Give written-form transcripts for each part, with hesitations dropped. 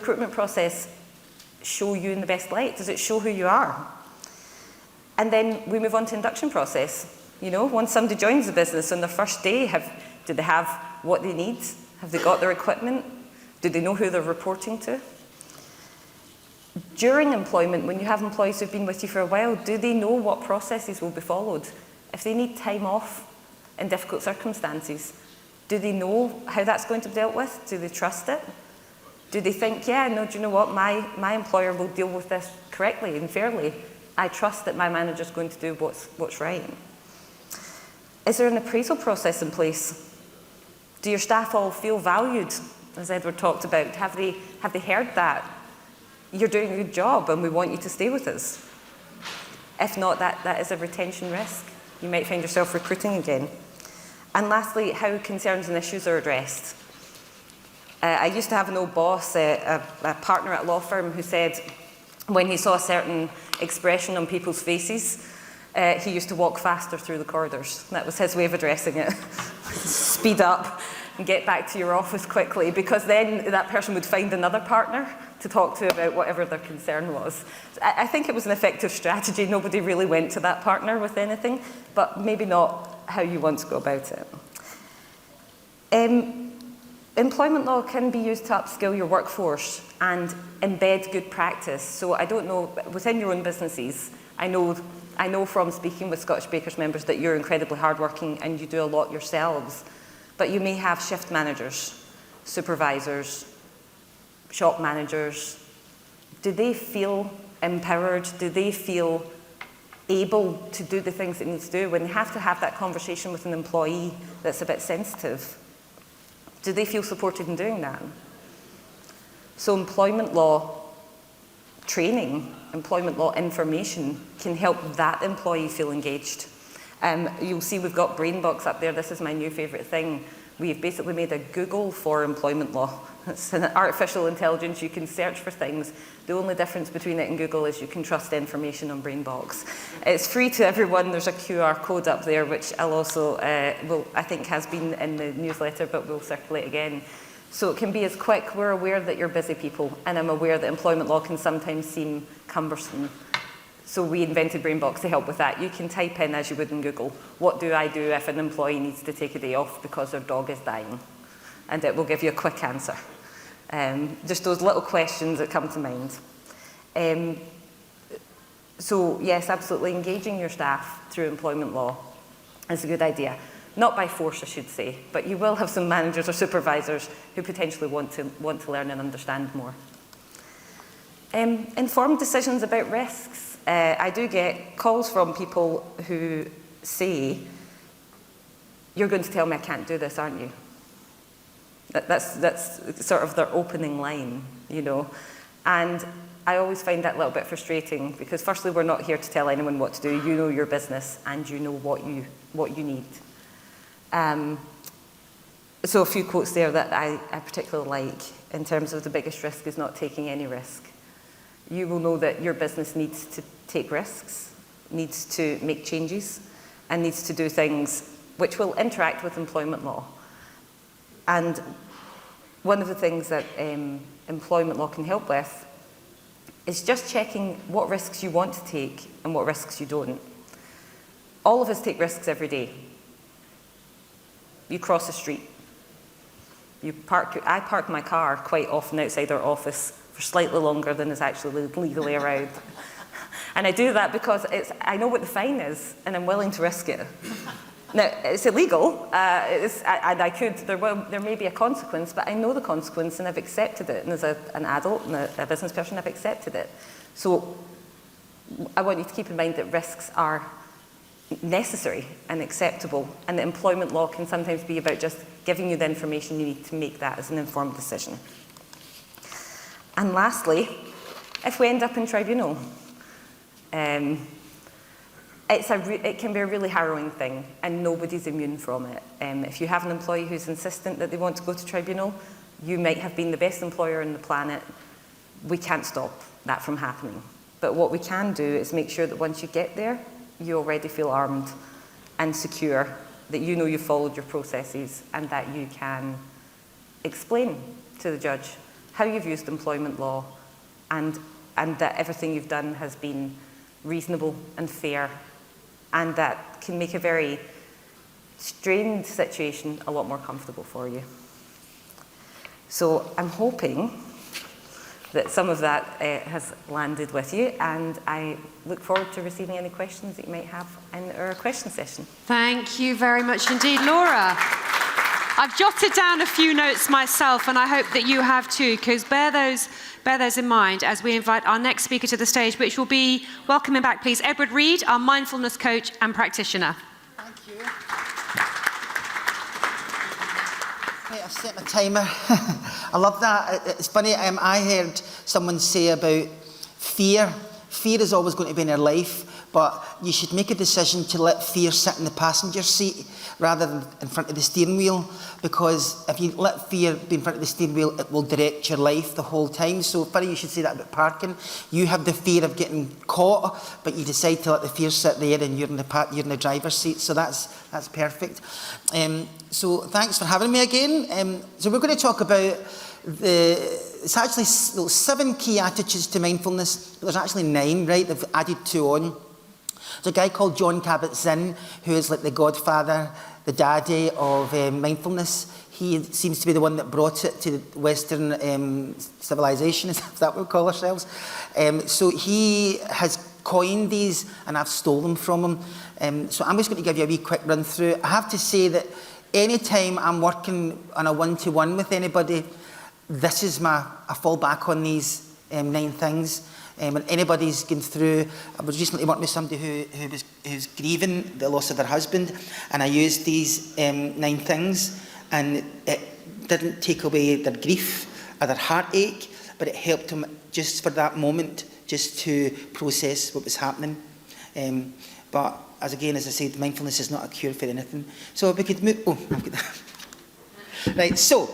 recruitment process show you in the best light? Does it show who you are? And then we move on to induction process. You know, once somebody joins the business on their first day, do they have what they need? Have they got their equipment? Do they know who they're reporting to? During employment, when you have employees who've been with you for a while, do they know what processes will be followed? If they need time off in difficult circumstances, do they know how that's going to be dealt with? Do they trust it? Do they think, yeah, no, do you know what, my employer will deal with this correctly and fairly. I trust that my manager's going to do what's right. Is there an appraisal process in place? Do your staff all feel valued, as Edward talked about? Have they heard that? You're doing a good job and we want you to stay with us. If not, that is a retention risk. You might find yourself recruiting again. And lastly, how concerns and issues are addressed. I used to have an old boss, a partner at a law firm, who said when he saw a certain expression on people's faces, he used to walk faster through the corridors. That was his way of addressing it. Speed up and get back to your office quickly, because then that person would find another partner to talk to about whatever their concern was. I think it was an effective strategy. Nobody really went to that partner with anything, but maybe not how you want to go about it. Employment law can be used to upskill your workforce and embed good practice. So I don't know, within your own businesses, I know from speaking with Scottish Bakers members that you're incredibly hardworking and you do a lot yourselves, but you may have shift managers, supervisors, shop managers. Do they feel empowered? Do they feel able to do the things they need to do when they have to have that conversation with an employee that's a bit sensitive? Do they feel supported in doing that? So employment law training, employment law information can help that employee feel engaged. You'll see we've got Brainbox up there. This is my new favourite thing. We've basically made a Google for employment law. It's an artificial intelligence. You can search for things. The only difference between it and Google is you can trust information on Brainbox. It's free to everyone. There's a QR code up there, which I'll also, I think has been in the newsletter, but we'll circulate again. So it can be as quick. We're aware that you're busy people, and I'm aware that employment law can sometimes seem cumbersome. So we invented Brainbox to help with that. You can type in, as you would in Google, what do I do if an employee needs to take a day off because their dog is dying? And it will give you a quick answer. Just those little questions that come to mind. So yes, absolutely, engaging your staff through employment law is a good idea. Not by force, I should say, but you will have some managers or supervisors who potentially want to learn and understand more. Informed decisions about risks. I do get calls from people who say, you're going to tell me I can't do this, aren't you? That's sort of their opening line, you know. And I always find that a little bit frustrating, because firstly, we're not here to tell anyone what to do. You know your business and you know what you need. So a few quotes there that I particularly like in terms of the biggest risk is not taking any risk. You will know that your business needs to take risks, needs to make changes, and needs to do things which will interact with employment law. And one of the things that employment law can help with is just checking what risks you want to take and what risks you don't. All of us take risks every day. You cross the street. I park my car quite often outside our office for slightly longer than is actually legally allowed. And I do that because I know what the fine is, and I'm willing to risk it. Now, it's illegal, and there may be a consequence, but I know the consequence and I've accepted it. And as an adult and a business person, I've accepted it. So I want you to keep in mind that risks are necessary and acceptable, and that employment law can sometimes be about just giving you the information you need to make that as an informed decision. And lastly, if we end up in tribunal, it can be a really harrowing thing, and nobody's immune from it. If you have an employee who's insistent that they want to go to tribunal, you might have been the best employer on the planet. We can't stop that from happening. But what we can do is make sure that once you get there, you already feel armed and secure, that you know you've followed your processes, and that you can explain to the judge how you've used employment law, and that everything you've done has been reasonable and fair, and that can make a very strained situation a lot more comfortable for you. So I'm hoping that some of that has landed with you, and I look forward to receiving any questions that you might have in our question session. Thank you very much indeed, Laura. I've jotted down a few notes myself, and I hope that you have too, because bear those in mind as we invite our next speaker to the stage, which will be, welcoming back please, Edward Reid, our mindfulness coach and practitioner. Thank you. Right, I've set my timer. I love that. It's funny, I heard someone say about fear. Fear is always going to be in our life, but you should make a decision to let fear sit in the passenger seat rather than in front of the steering wheel, because if you let fear be in front of the steering wheel, it will direct your life the whole time. So funny you should say that about parking. You have the fear of getting caught, but you decide to let the fear sit there and you're in the driver's seat. So that's perfect. So thanks for having me again. So we're going to talk about it's actually 7 key attitudes to mindfulness, but there's actually 9, right? They've added 2 on. There's a guy called John Kabat-Zinn, who is like the godfather, the daddy of mindfulness. He seems to be the one that brought it to Western civilization, is that what we call ourselves. So he has coined these, and I've stolen them from him. So I'm just going to give you a wee quick run through. I have to say that anytime I'm working on a one-to-one with anybody, this is I fall back on these 9 things. When anybody's going through, I was recently working with somebody who's grieving the loss of their husband, and I used these 9 things, and it didn't take away their grief or their heartache, but it helped them just for that moment, just to process what was happening. But as I said, mindfulness is not a cure for anything. So if we could move, I've got that. Right, so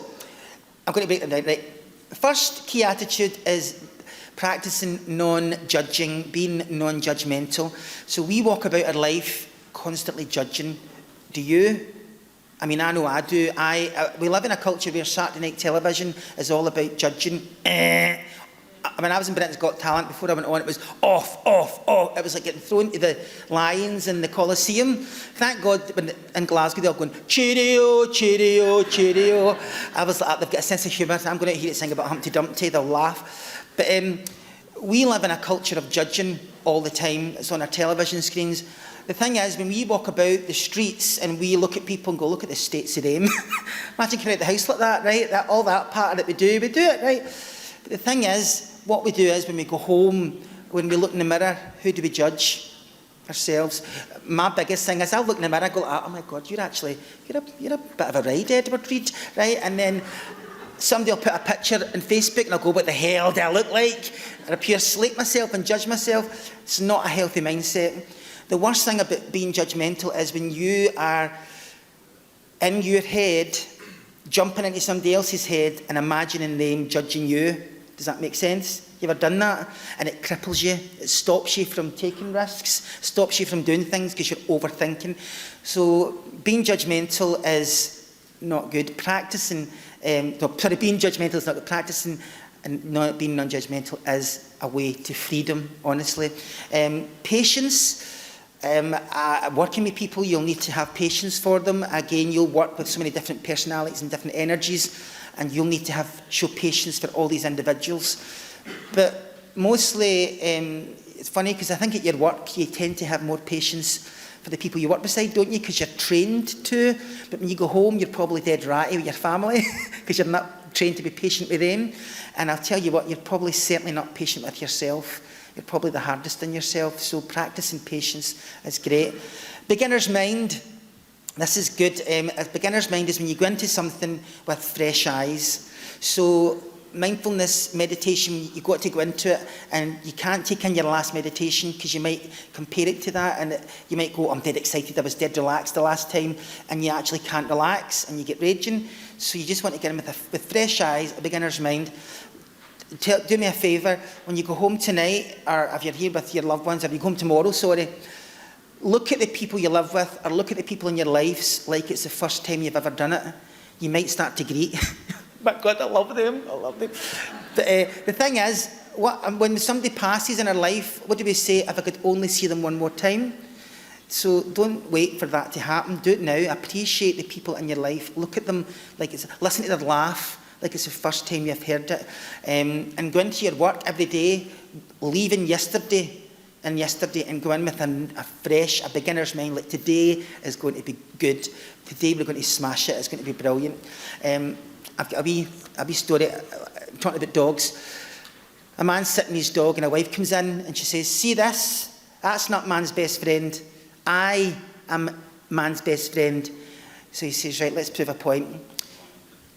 I'm going to break them down. Right, first key attitude is practicing non-judging, being non-judgmental. So we walk about our life constantly judging. Do you? I mean, I know I do. We live in a culture where Saturday night television is all about judging. I mean, I was in Britain's Got Talent before I went on. It was off. It was like getting thrown to the lions in the Colosseum. Thank God when in Glasgow they're all going, cheerio, cheerio, cheerio. I was like, they've got a sense of humour. I'm going to hear it sing about Humpty Dumpty. They'll laugh. But we live in a culture of judging all the time. It's on our television screens. The thing is, when we walk about the streets and we look at people and go, look at the states of them. Imagine coming out the house like that, right? All that part of it we do it, right? But the thing is, what we do is when we go home, when we look in the mirror, who do we judge? Ourselves. My biggest thing is I'll look in the mirror and go, oh my God, you're a bit of a ride, Edward Reid, right? And then somebody will put a picture on Facebook and I'll go, what the hell do I look like? And I appear slate myself and judge myself. It's not a healthy mindset. The worst thing about being judgmental is when you are in your head, jumping into somebody else's head and imagining them judging you. Does that make sense? You ever done that? And it cripples you. It stops you from taking risks, stops you from doing things because you're overthinking. So being judgmental is not good. Being judgmental is not good. Practicing and not being non-judgmental is a way to freedom, honestly. Patience. Working with people, you'll need to have patience for them. Again, you'll work with so many different personalities and different energies, and you'll need to show patience for all these individuals. But mostly, it's funny because I think at your work, you tend to have more patience for the people you work beside, don't you? Because you're trained to. But when you go home, you're probably dead ratty with your family because you're not trained to be patient with them. And I'll tell you what, you're probably certainly not patient with yourself. You're probably the hardest on yourself. So practicing patience is great. Beginner's mind. This is good. A beginner's mind is when you go into something with fresh eyes. So mindfulness meditation, you've got to go into it and you can't take in your last meditation because you might compare it to that and you might go, I'm dead excited, I was dead relaxed the last time, and you actually can't relax and you get raging. So you just want to get in with fresh eyes, a beginner's mind. Do me a favour, when you go home tonight, or if you're here with your loved ones, or you go home tomorrow, look at the people you live with, or look at the people in your lives like it's the first time you've ever done it. You might start to greet. But God, I love them. But the thing is, when somebody passes in our life, what do we say? If I could only see them one more time. So don't wait for that to happen. Do it now. Appreciate the people in your life. Look at them like listen to their laugh like it's the first time you've heard it. And go into your work every day, leaving yesterday and go in with a beginner's mind. Like, today is going to be good. Today we're going to smash it. It's going to be brilliant. I've got a wee story. I'm talking about dogs. A man's sitting his dog and a wife comes in and she says, see this? That's not man's best friend. I am man's best friend. So he says, right, let's prove a point.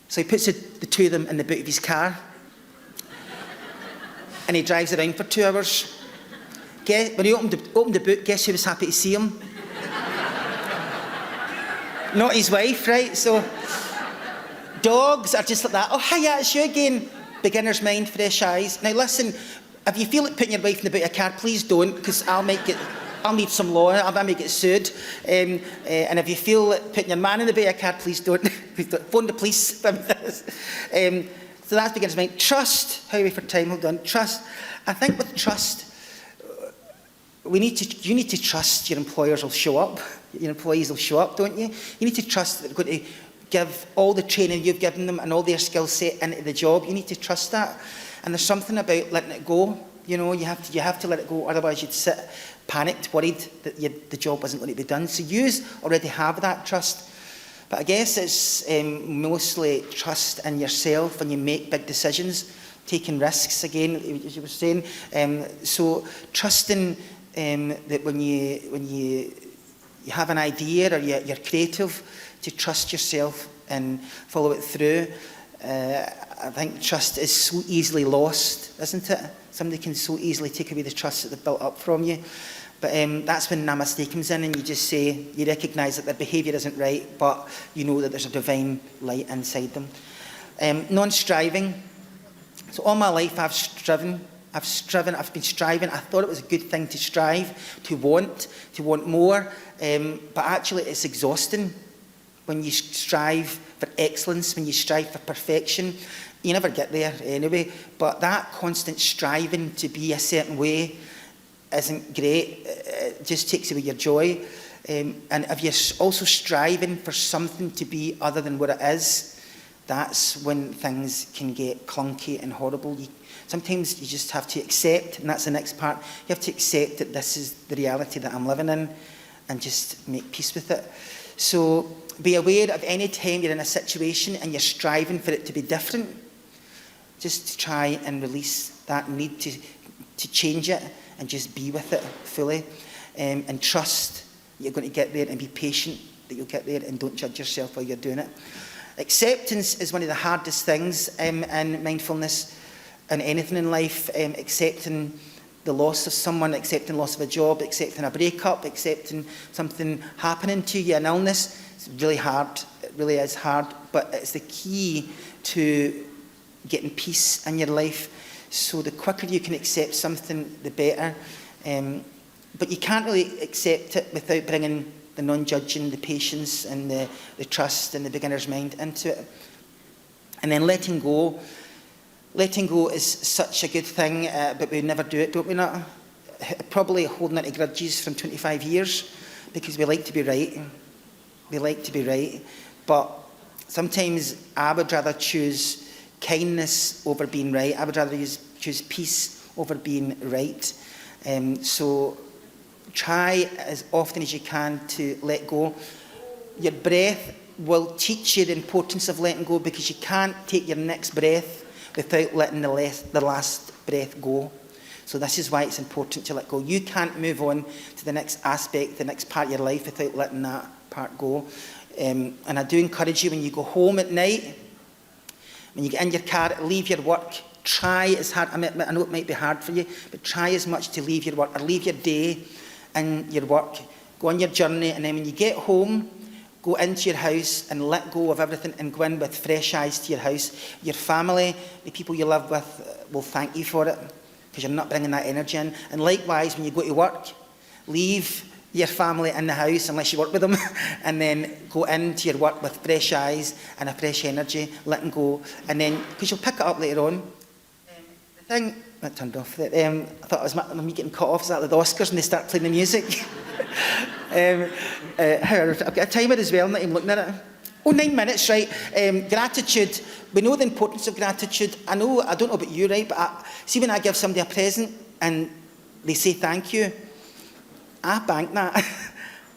So he puts the two of them in the boot of his car and he drives around for 2 hours. When he opened the boot, guess who was happy to see him? Not his wife, right? So dogs are just like that. Oh, hiya, it's you again. Beginner's mind, fresh eyes. Now listen, if you feel like putting your wife in the boot of a car, please don't, because I'll need some law. I may get sued. And if you feel like putting your man in the boot of a car, please don't. Phone the police. So that's beginner's mind. Trust. How are we for time? Hold on. Trust. I think with trust, you need to trust your employers will show up. Your employees will show up, don't you? You need to trust that they're going to give all the training you've given them and all their skill set into the job. You need to trust that. And there's something about letting it go. You know, you have to let it go. Otherwise, you'd sit panicked, worried that the job wasn't going to be done. So you already have that trust. But I guess it's mostly trust in yourself when you make big decisions, taking risks again, as you were saying. So trusting that when you have an idea or you're creative, to trust yourself and follow it through. I think trust is so easily lost, isn't it? Somebody can so easily take away the trust that they've built up from you. But that's when namaste comes in and you just say, you recognise that their behaviour isn't right, but you know that there's a divine light inside them. Non-striving. So all my life I've been striving. I thought it was a good thing to strive, to want more. But actually it's exhausting when you strive for excellence, when you strive for perfection. You never get there anyway. But that constant striving to be a certain way isn't great. It just takes away your joy. And if you're also striving for something to be other than what it is, that's when things can get clunky and horrible. Sometimes you just have to accept, and that's the next part, you have to accept that this is the reality that I'm living in and just make peace with it. So be aware of any time you're in a situation and you're striving for it to be different, just to try and release that need to change it and just be with it fully, and trust you're going to get there, and be patient that you'll get there, and don't judge yourself while you're doing it. Acceptance is one of the hardest things in mindfulness and anything in life. Accepting the loss of someone, accepting loss of a job, accepting a breakup, accepting something happening to you, an illness. It's really hard. It really is hard, but it's the key to getting peace in your life. So the quicker you can accept something, the better. But you can't really accept it without bringing the non-judging, the patience and the trust and the beginner's mind into it. And then letting go. Letting go is such a good thing, but we never do it, don't we not? Probably holding on to grudges from 25 years because we like to be right. We like to be right. But sometimes I would rather choose kindness over being right. I would rather choose peace over being right. So try as often as you can to let go. Your breath will teach you the importance of letting go, because you can't take your next breath without letting the last breath go. So this is why it's important to let go. You can't move on to the next aspect, the next part of your life without letting that part go. And I do encourage you, when you go home at night, when you get in your car, leave your work, try as hard, I know it might be hard for you, but try as much to leave your work, or leave your day and your work, go on your journey, and then when you get home, go into your house and let go of everything and go in with fresh eyes to your house. Your family, the people you live with, will thank you for it, because you're not bringing that energy in. And likewise, when you go to work, leave your family in the house unless you work with them, and then go into your work with fresh eyes and a fresh energy, letting go, and then, because you'll pick it up later on. The thing, that turned off, that, I thought it was me getting cut off, is that the Oscars and they start playing the music? However, I've got a timer as well, I'm not even looking at it. Oh, 9 minutes, right. Gratitude, we know the importance of gratitude. I don't know about you, right, but see when I give somebody a present and they say thank you, I bank that,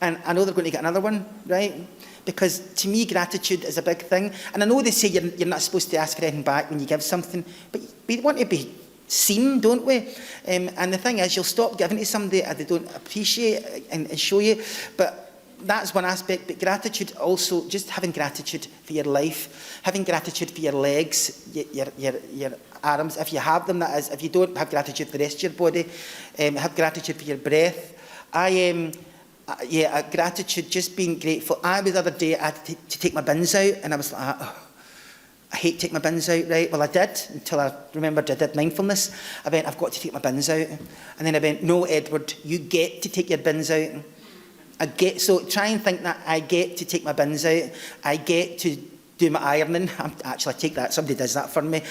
and I know they're going to get another one, right? Because to me, gratitude is a big thing. And I know they say you're not supposed to ask for anything back when you give something, but we want to be seen, don't we? And the thing is, you'll stop giving to somebody that they don't appreciate and show you. But that's one aspect. But gratitude also, just having gratitude for your life, having gratitude for your legs, your arms, if you have them, that is. If you don't, have gratitude for the rest of your body. Have gratitude for your breath. Gratitude, just being grateful. The other day, I had to take my bins out, and I was like, I hate taking my bins out, right? Well, I did, until I remembered I did mindfulness. I went, I've got to take my bins out. And then I went, no, Edward, you get to take your bins out. So try and think that I get to take my bins out. I get to do my ironing. Actually, I take that, somebody does that for me.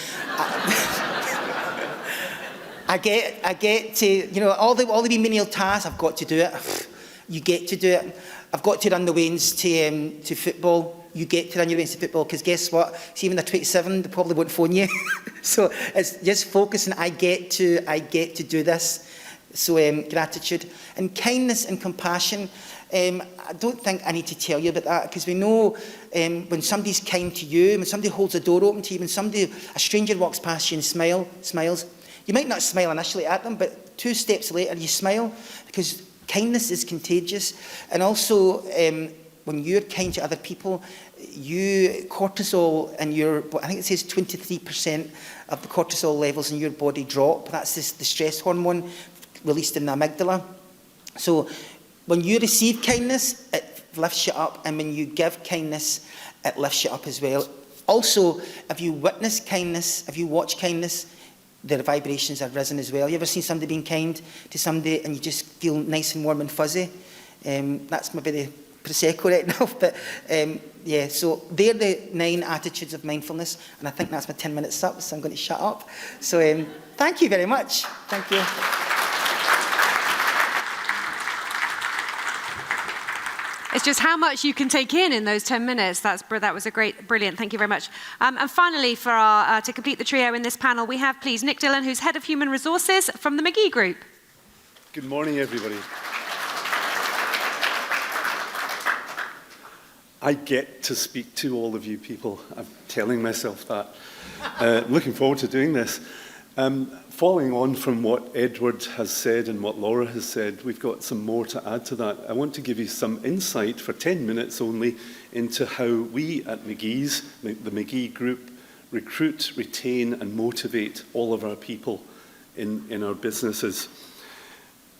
I get to, all the wee menial tasks, I've got to do it. You get to do it. I've got to run the wains to football. You get to run your wains to football, because guess what? See, when they're 27, they probably won't phone you. So it's just focusing, I get to do this. So gratitude. And kindness and compassion. I don't think I need to tell you about that, because we know when somebody's kind to you, when somebody holds a door open to you, when a stranger walks past you and smiles, you might not smile initially at them, but 2 steps later you smile, because kindness is contagious. And also, when you're kind to other people, cortisol in your, I think it says 23% of the cortisol levels in your body drop. That's the stress hormone released in the amygdala. So when you receive kindness, it lifts you up, and when you give kindness, it lifts you up as well. Also, if you witness kindness, if you watch kindness, their vibrations are risen as well. You ever seen somebody being kind to somebody and you just feel nice and warm and fuzzy? That's maybe the Prosecco right now, but so they're the 9 attitudes of mindfulness, and I think that's my 10 minutes up, so I'm going to shut up. So thank you very much. Thank you. It's just how much you can take in those 10 minutes. That was brilliant. Thank you very much. And finally, to complete the trio in this panel, we have, please, Nick Dillon, who's Head of Human Resources from the McGee Group. Good morning, everybody. I get to speak to all of you people. I'm telling myself that. Looking forward to doing this. Following on from what Edward has said and what Laura has said, we've got some more to add to that. I want to give you some insight for 10 minutes only into how we at McGee's, the McGee Group, recruit, retain and motivate all of our people in our businesses.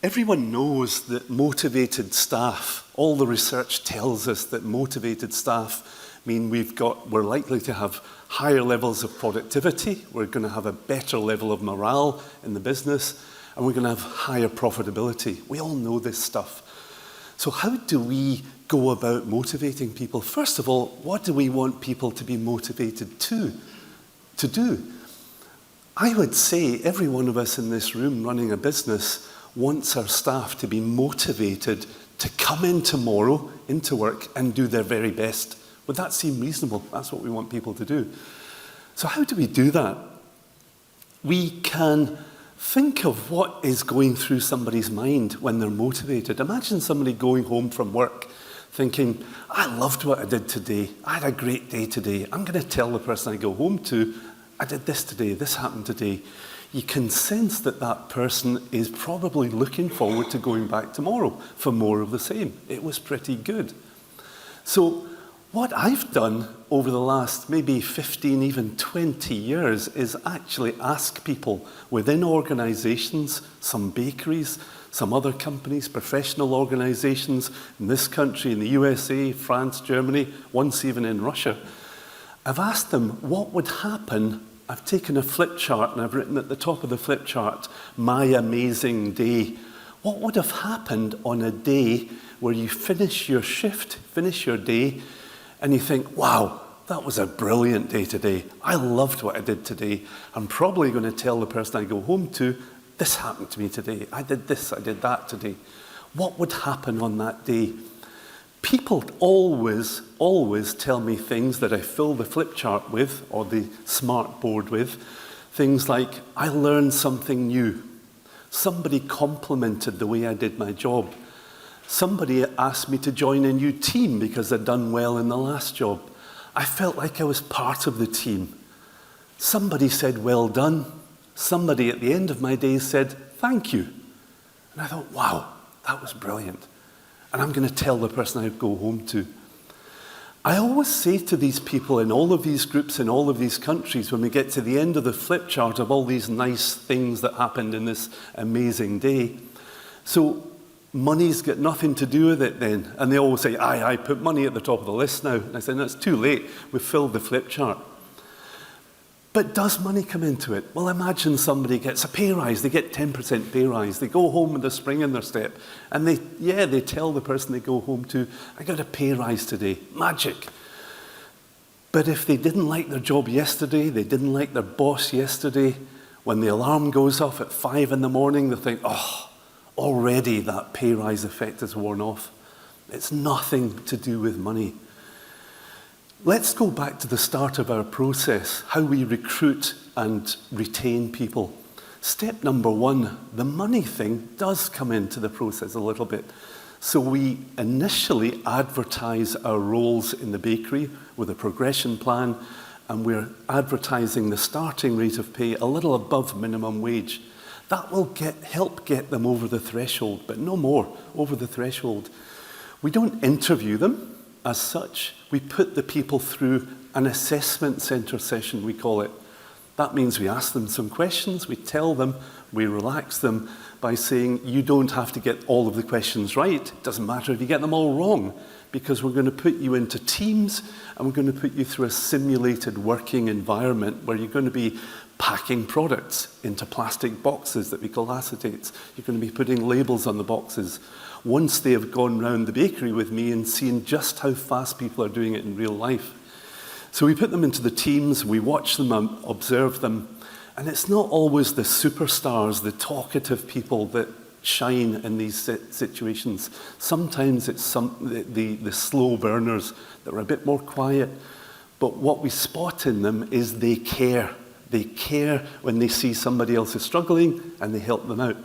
Everyone knows that motivated staff, all the research tells us that motivated staff mean we're likely to have higher levels of productivity, we're going to have a better level of morale in the business, and we're going to have higher profitability. We all know this stuff. So how do we go about motivating people? First of all, what do we want people to be motivated to do? I would say every one of us in this room running a business wants our staff to be motivated to come in tomorrow into work and do their very best. Would that seem reasonable? That's what we want people to do. So how do we do that? We can think of what is going through somebody's mind when they're motivated. Imagine somebody going home from work thinking, I loved what I did today. I had a great day today. I'm going to tell the person I go home to, I did this today, this happened today. You can sense that that person is probably looking forward to going back tomorrow for more of the same. It was pretty good. So what I've done over the last maybe 15, even 20 years is actually ask people within organizations, some bakeries, some other companies, professional organizations in this country, in the USA, France, Germany, once even in Russia. I've asked them what would happen. I've taken a flip chart and I've written at the top of the flip chart, my amazing day. What would have happened on a day where you finish your shift, finish your day, and you think, wow, that was a brilliant day today. I loved what I did today. I'm probably going to tell the person I go home to, this happened to me today. I did this, I did that today. What would happen on that day? People always tell me things that I fill the flip chart with, or the smart board with. Things like, I learned something new. Somebody complimented the way I did my job. Somebody asked me to join a new team because I'd done well in the last job. I felt like I was part of the team. Somebody said, well done. Somebody at the end of my day said, thank you. And I thought, wow, that was brilliant. And I'm going to tell the person I go home to. I always say to these people in all of these groups in all of these countries, when we get to the end of the flip chart of all these nice things that happened in this amazing day, so money's got nothing to do with it then. And they always say, I put money at the top of the list now. And I say, no, it's too late. We've filled the flip chart. But does money come into it? Well, imagine somebody gets a pay rise. They get 10% pay rise. They go home with a spring in their step. And they tell the person they go home to, I got a pay rise today. Magic. But if they didn't like their job yesterday, they didn't like their boss yesterday, when the alarm goes off at 5 in the morning, they think, oh, already that pay rise effect is worn off. It's nothing to do with money. Let's go back to the start of our process, how we recruit and retain people. Step number 1, the money thing does come into the process a little bit. So we initially advertise our roles in the bakery with a progression plan, and we're advertising the starting rate of pay a little above minimum wage. That will help get them over the threshold, but no more, over the threshold. We don't interview them as such. We put the people through an assessment centre session, we call it. That means we ask them some questions, we tell them, we relax them by saying, you don't have to get all of the questions right. It doesn't matter if you get them all wrong, because we're going to put you into teams and we're going to put you through a simulated working environment where you're going to be packing products into plastic boxes that we call acetates. You're going to be putting labels on the boxes. Once they have gone round the bakery with me and seen just how fast people are doing it in real life. So we put them into the teams, we watch them, observe them, and it's not always the superstars, the talkative people that shine in these situations. Sometimes it's the slow burners that are a bit more quiet, but what we spot in them is they care. They care when they see somebody else is struggling and they help them out.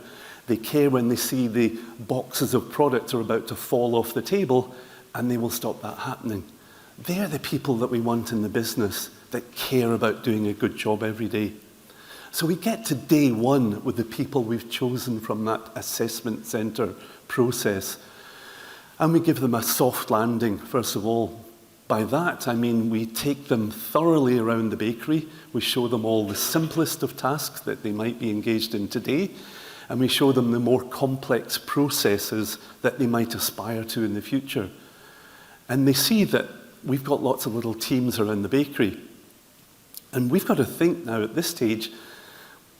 They care when they see the boxes of products are about to fall off the table and they will stop that happening. They're the people that we want in the business that care about doing a good job every day. So we get to day 1 with the people we've chosen from that assessment centre process. And we give them a soft landing, first of all. By that, I mean we take them thoroughly around the bakery. We show them all the simplest of tasks that they might be engaged in today. And we show them the more complex processes that they might aspire to in the future. And they see that we've got lots of little teams around the bakery. And we've got to think now at this stage,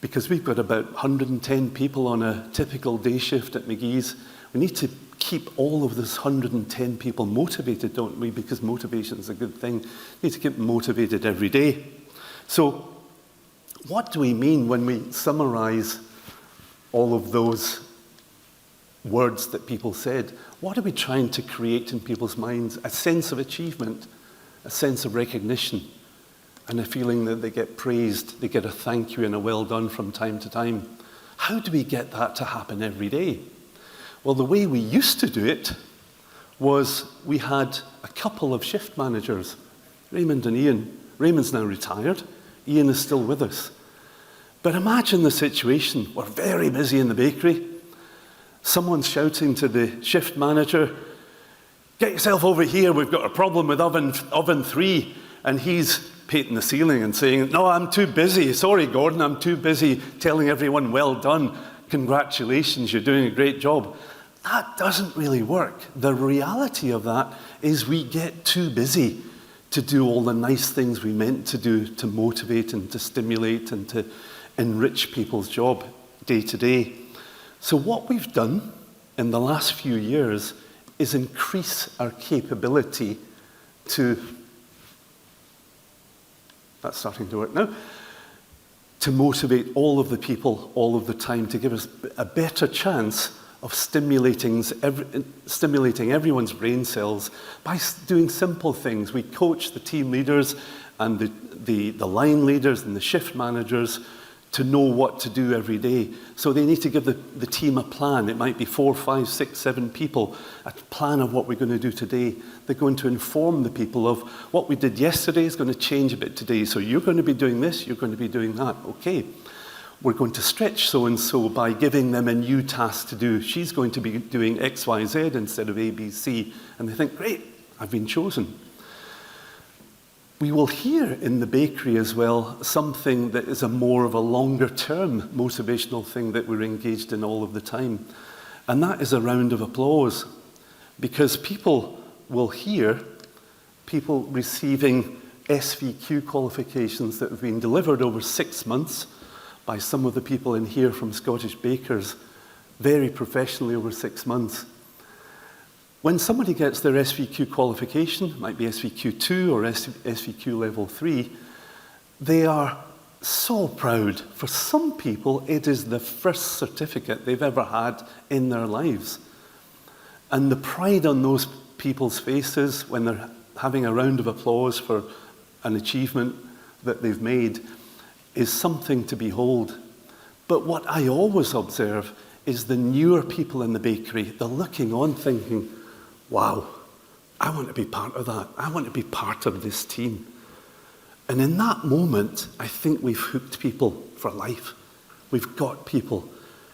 because we've got about 110 people on a typical day shift at McGee's, we need to keep all of this 110 people motivated, don't we? Because motivation is a good thing. We need to keep them motivated every day. So what do we mean when we summarize all of those words that people said? What are we trying to create in people's minds? A sense of achievement, a sense of recognition, and a feeling that they get praised, they get a thank you and a well done from time to time. How do we get that to happen every day? Well, the way we used to do it was we had a couple of shift managers, Raymond and Ian. Raymond's now retired. Ian is still with us. But imagine the situation. We're very busy in the bakery. Someone's shouting to the shift manager, get yourself over here, we've got a problem with oven 3. And he's painting the ceiling and saying, no, I'm too busy. Sorry, Gordon, I'm too busy telling everyone, well done. Congratulations, you're doing a great job. That doesn't really work. The reality of that is we get too busy to do all the nice things we meant to do to motivate and to stimulate and to enrich people's job day to day. So what we've done in the last few years is increase our capability to, that's starting to work now, to motivate all of the people all of the time, to give us a better chance of stimulating everyone's brain cells by doing simple things. We coach the team leaders and the line leaders and the shift managers to know what to do every day. So they need to give the team a plan. It might be 4, 5, 6, 7 people, a plan of what we're going to do today. They're going to inform the people of what we did yesterday is going to change a bit today. So you're going to be doing this, you're going to be doing that. Okay, we're going to stretch so-and-so by giving them a new task to do. She's going to be doing X, Y, Z instead of A, B, C. And they think, great, I've been chosen. We will hear in the bakery as well something that is more of a longer-term motivational thing that we're engaged in all of the time. And that is a round of applause. Because people will hear people receiving SVQ qualifications that have been delivered over 6 months by some of the people in here from Scottish Bakers, very professionally over 6 months. When somebody gets their SVQ qualification, it might be SVQ 2 or SVQ level 3, they are so proud. For some people, it is the first certificate they've ever had in their lives. And the pride on those people's faces when they're having a round of applause for an achievement that they've made is something to behold. But what I always observe is the newer people in the bakery, they're looking on thinking, wow, I want to be part of that. I want to be part of this team. And in that moment, I think we've hooked people for life. We've got people.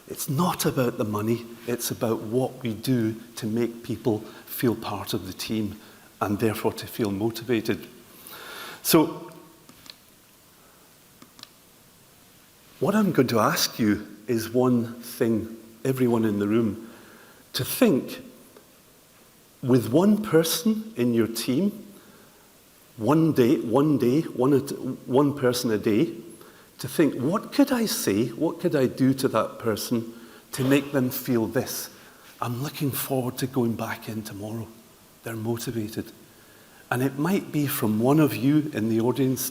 It's not about the money. It's about what we do to make people feel part of the team and therefore to feel motivated. So, what I'm going to ask you is one thing, everyone in the room, to think with one person in your team, one person a day, to think, what could I say, what could I do to that person to make them feel this? I'm looking forward to going back in tomorrow. They're motivated. And it might be from one of you in the audience,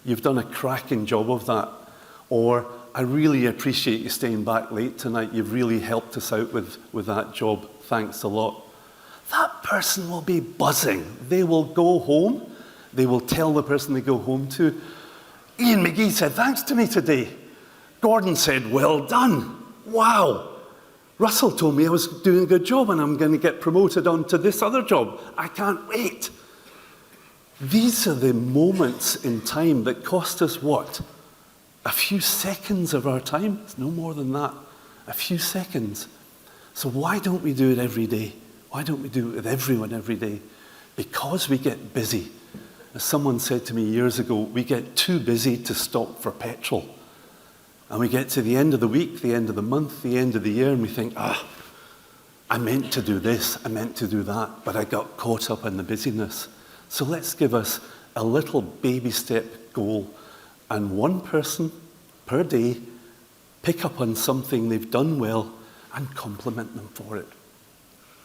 you've done a cracking job of that. Or, I really appreciate you staying back late tonight. You've really helped us out with that job. Thanks a lot. That person will be buzzing. They will go home. They will tell the person they go home to, Ian McGee said thanks to me today. Gordon said, well done. Wow. Russell told me I was doing a good job and I'm going to get promoted on to this other job. I can't wait. These are the moments in time that cost us what? A few seconds of our time. It's no more than that. A few seconds. So why don't we do it every day? Why don't we do it with everyone every day? Because we get busy. As someone said to me years ago, we get too busy to stop for petrol. And we get to the end of the week, the end of the month, the end of the year, and we think, I meant to do this, I meant to do that, but I got caught up in the busyness. So let's give us a little baby step goal, and one person per day pick up on something they've done well and compliment them for it.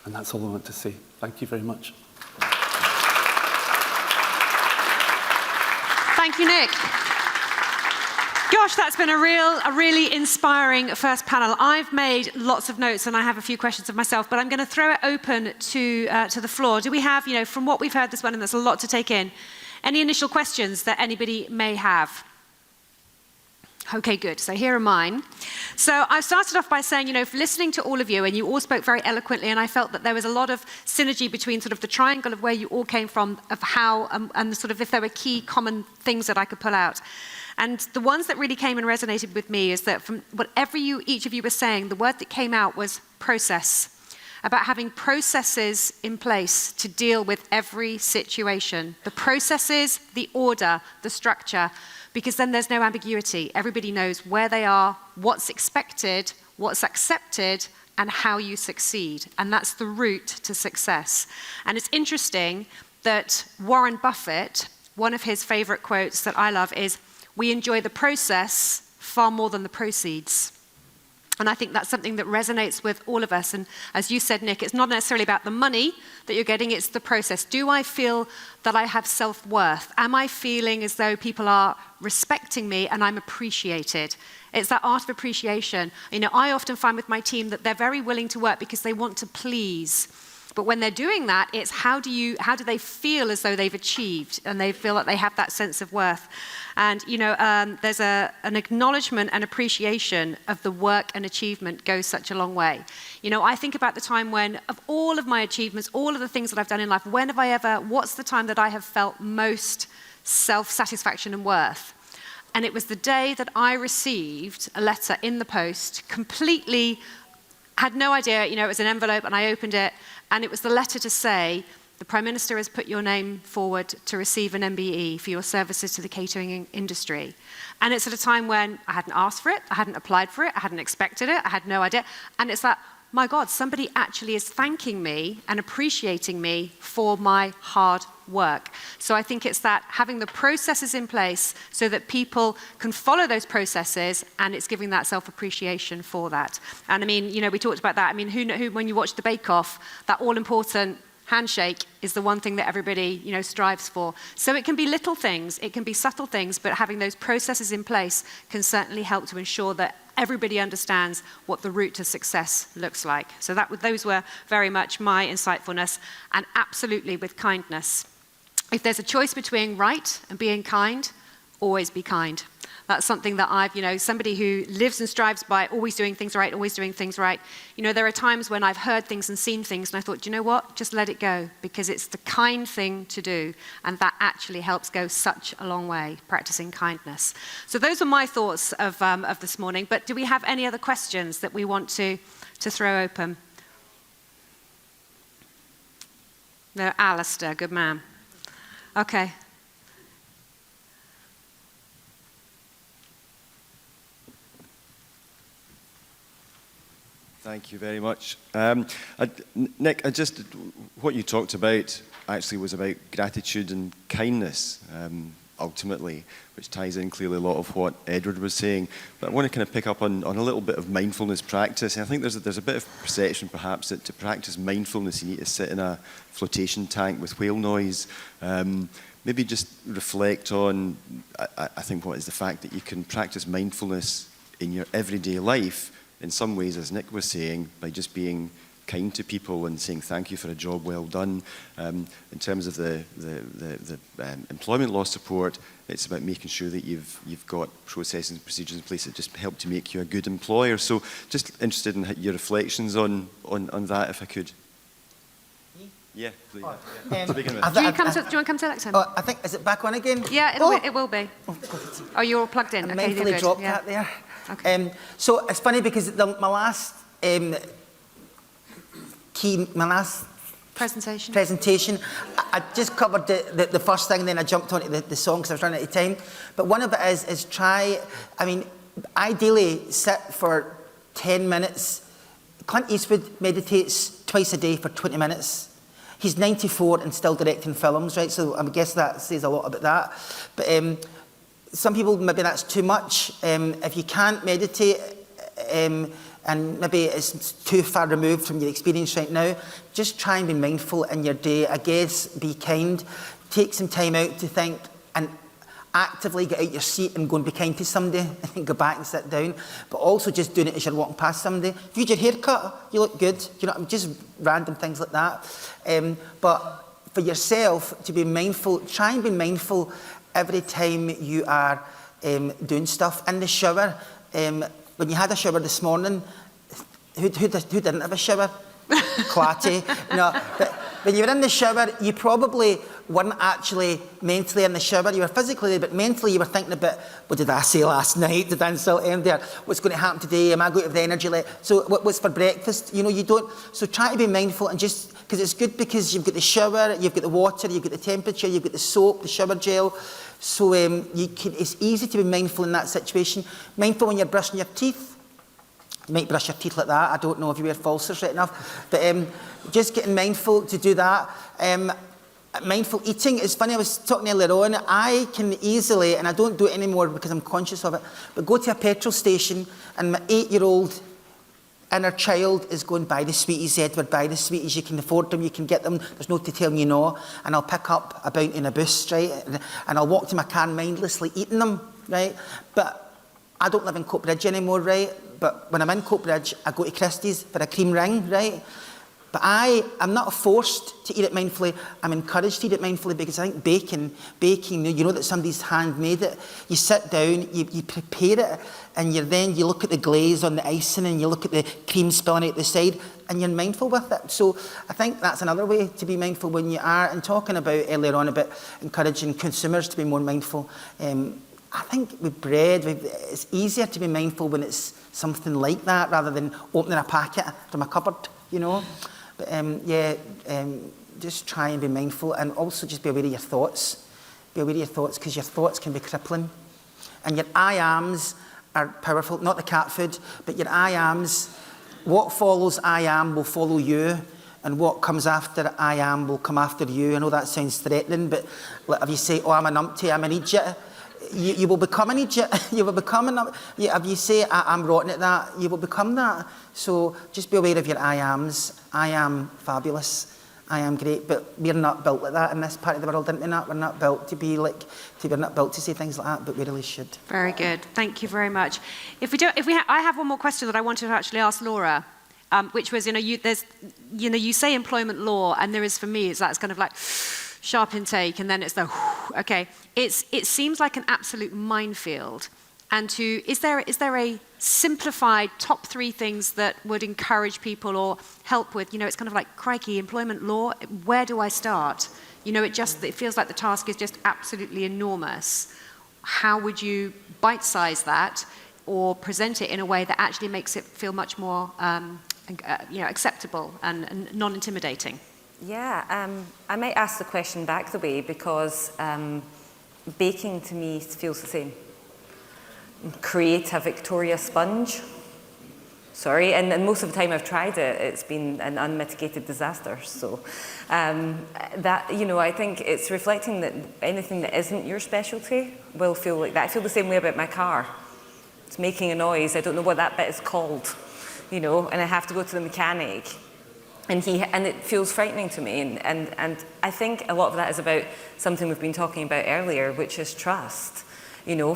And that's all I want to say. Thank you very much. Thank you, Nick. Gosh, that's been a really inspiring first panel. I've made lots of notes and I have a few questions of myself, but I'm going to throw it open to the floor. Do we have, from what we've heard this morning, there's a lot to take in, any initial questions that anybody may have? Okay, good. So here are mine. So I started off by saying, listening to all of you, and you all spoke very eloquently, and I felt that there was a lot of synergy between sort of the triangle of where you all came from, of how, and sort of if there were key common things that I could pull out. And the ones that really came and resonated with me is that from whatever each of you were saying, the word that came out was process. About having processes in place to deal with every situation. The processes, the order, the structure, because then there's no ambiguity. Everybody knows where they are, what's expected, what's accepted, and how you succeed. And that's the route to success. And it's interesting that Warren Buffett, one of his favorite quotes that I love is, "We enjoy the process far more than the proceeds." And I think that's something that resonates with all of us. And as you said, Nick, it's not necessarily about the money that you're getting, it's the process. Do I feel that I have self-worth? Am I feeling as though people are respecting me and I'm appreciated? It's that art of appreciation. You know, I often find with my team that they're very willing to work because they want to please. But when they're doing that, it's how do they feel as though they've achieved and they feel that they have that sense of worth. And, you know, there's an acknowledgement and appreciation of the work and achievement goes such a long way. You know, I think about the time when, of all of my achievements, all of the things that I've done in life, what's the time that I have felt most self-satisfaction and worth? And it was the day that I received a letter in the post, completely, had no idea, you know, it was an envelope and I opened it, and it was the letter to say, the Prime Minister has put your name forward to receive an MBE for your services to the catering industry. And it's at a time when I hadn't asked for it, I hadn't applied for it, I hadn't expected it, I had no idea. And it's like, my God, somebody actually is thanking me and appreciating me for my hard work. So I think it's that having the processes in place so that people can follow those processes, and it's giving that self-appreciation for that. And I mean, you know, we talked about that. I mean, who when you watch the Bake Off, that all-important handshake is the one thing that everybody, you know, strives for. So it can be little things, it can be subtle things, but having those processes in place can certainly help to ensure that everybody understands what the route to success looks like. So those were very much my insightfulness, and absolutely with kindness. If there's a choice between right and being kind, always be kind. That's something that I've, you know, somebody who lives and strives by always doing things right, always doing things right. You know, there are times when I've heard things and seen things and I thought, do you know what? Just let it go, because it's the kind thing to do. And that actually helps go such a long way, practicing kindness. So those are my thoughts of this morning. But do we have any other questions that we want to throw open? No, Alistair, good man. Okay. Thank you very much. Nick, what you talked about actually was about gratitude and kindness, ultimately, which ties in clearly a lot of what Edward was saying. But I want to kind of pick up on a little bit of mindfulness practice. And I think there's a bit of perception, perhaps, that to practice mindfulness, you need to sit in a flotation tank with whale noise. Maybe just reflect on, I think, what is the fact that you can practice mindfulness in your everyday life, in some ways, as Nick was saying, by just being kind to people and saying thank you for a job well done. In terms of the employment law support, it's about making sure that you've got processes and procedures in place that just help to make you a good employer. So just interested in your reflections on that, if I could. Yeah, please. Do you want to come to Alex? I think, is it back on again? Yeah, it will be. Oh, you're all plugged in. I Okay, mindfully dropped that there. Okay. So it's funny because my last presentation, I just covered the first thing, and then I jumped onto the song because I was running out of time. But one of it is ideally sit for 10 minutes. Clint Eastwood meditates twice a day for 20 minutes. He's 94 and still directing films, right? So I guess that says a lot about that. But some people, maybe that's too much. If you can't meditate, and maybe it's too far removed from your experience right now, just try and be mindful in your day. I guess be kind. Take some time out to think and actively get out your seat and go and be kind to somebody and then go back and sit down. But also just doing it as you're walking past somebody. If you had your hair cut, you look good. You know, just random things like that. But for yourself, to be mindful, try and be mindful every time you are doing stuff. In the shower, when you had a shower this morning, who didn't have a shower? Clatty. No, but when you were in the shower, you probably weren't actually mentally in the shower. You were physically there, but mentally you were thinking about, what did I say last night? Did I insult him there? What's going to happen today? Am I going to have the energy left? So what's for breakfast? You know, you don't. So try to be mindful, and just, because it's good because you've got the shower, you've got the water, you've got the temperature, you've got the soap, the shower gel. So it's easy to be mindful in that situation. Mindful when you're brushing your teeth. You might brush your teeth like that. I don't know if you wear falsers right enough. But just getting mindful to do that. Mindful eating. It's funny, I was talking earlier on, I can easily, and I don't do it anymore because I'm conscious of it, but go to a petrol station and my 8-year-old inner child is going, buy the sweeties, Edward, buy the sweeties, you can afford them, you can get them, there's no to tell you no. And I'll pick up a bounty in a bus, right? And I'll walk to my car mindlessly eating them, right? But I don't live in Coatbridge anymore, right? But when I'm in Coatbridge, I go to Christie's for a cream ring, right? But I'm not forced to eat it mindfully. I'm encouraged to eat it mindfully because I think baking, you know that somebody's handmade it. You sit down, you prepare it, and you look at the glaze on the icing and you look at the cream spilling out the side, and you're mindful with it. So I think that's another way to be mindful when you are, and talking about earlier on about encouraging consumers to be more mindful. I think with bread, it's easier to be mindful when it's something like that rather than opening a packet from a cupboard, you know. But just try and be mindful, and also just be aware of your thoughts. Be aware of your thoughts, because your thoughts can be crippling. And your I ams are powerful, not the cat food, but your I ams, what follows I am will follow you, and what comes after I am will come after you. I know that sounds threatening, but if you say, oh, I'm an umpty, I'm an idiot, you will become an idiot. You will become an if you say, I'm rotten at that, you will become that. So just be aware of your I ams. I am fabulous. I am great. But we're not built like that in this part of the world, aren't we? We're not built to be like, we're not built to say things like that, but we really should. Very good. Thank you very much. I have one more question that I wanted to actually ask Laura, which was, you say employment law, and there is, for me, that's kind of like sharp intake, and then it's the okay. It seems like an absolute minefield. And is there a simplified top 3 things that would encourage people or help with? It's kind of like, crikey, employment law. Where do I start? It feels like the task is just absolutely enormous. How would you bite-size that or present it in a way that actually makes it feel much more acceptable and non-intimidating? Yeah, I might ask the question back the way, because baking to me feels the same. Create a Victoria sponge. Sorry, and most of the time I've tried it, it's been an unmitigated disaster. So I think it's reflecting that anything that isn't your specialty will feel like that. I feel the same way about my car. It's making a noise. I don't know what that bit is called, and I have to go to the mechanic. And it feels frightening to me. And I think a lot of that is about something we've been talking about earlier, which is trust.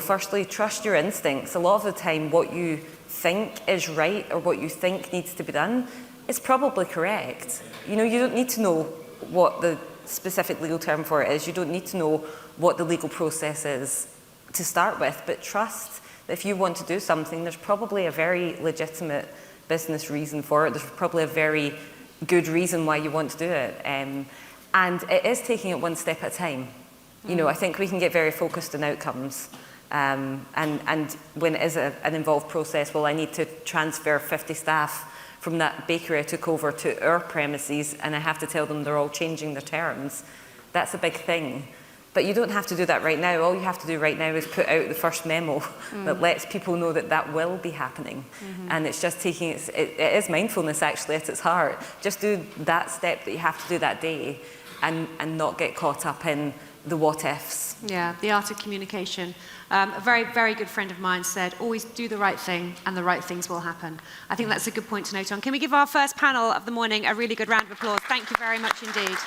Firstly, trust your instincts. A lot of the time, what you think is right or what you think needs to be done is probably correct. You don't need to know what the specific legal term for it is. You don't need to know what the legal process is to start with, but trust that if you want to do something, there's probably a very legitimate business reason for it. There's probably a very good reason why you want to do it. And it is taking it one step at a time. I think we can get very focused on outcomes. And when it is an involved process, well, I need to transfer 50 staff from that bakery I took over to our premises, and I have to tell them they're all changing their terms. That's a big thing. But you don't have to do that right now. All you have to do right now is put out the first memo that lets people know that will be happening. And it's just taking it is mindfulness actually at its heart. Just do that step that you have to do that day, and not get caught up in the what ifs. Yeah, the art of communication. A very, very good friend of mine said, always do the right thing and the right things will happen. I think that's a good point to note on. Can we give our first panel of the morning a really good round of applause? Thank you very much indeed.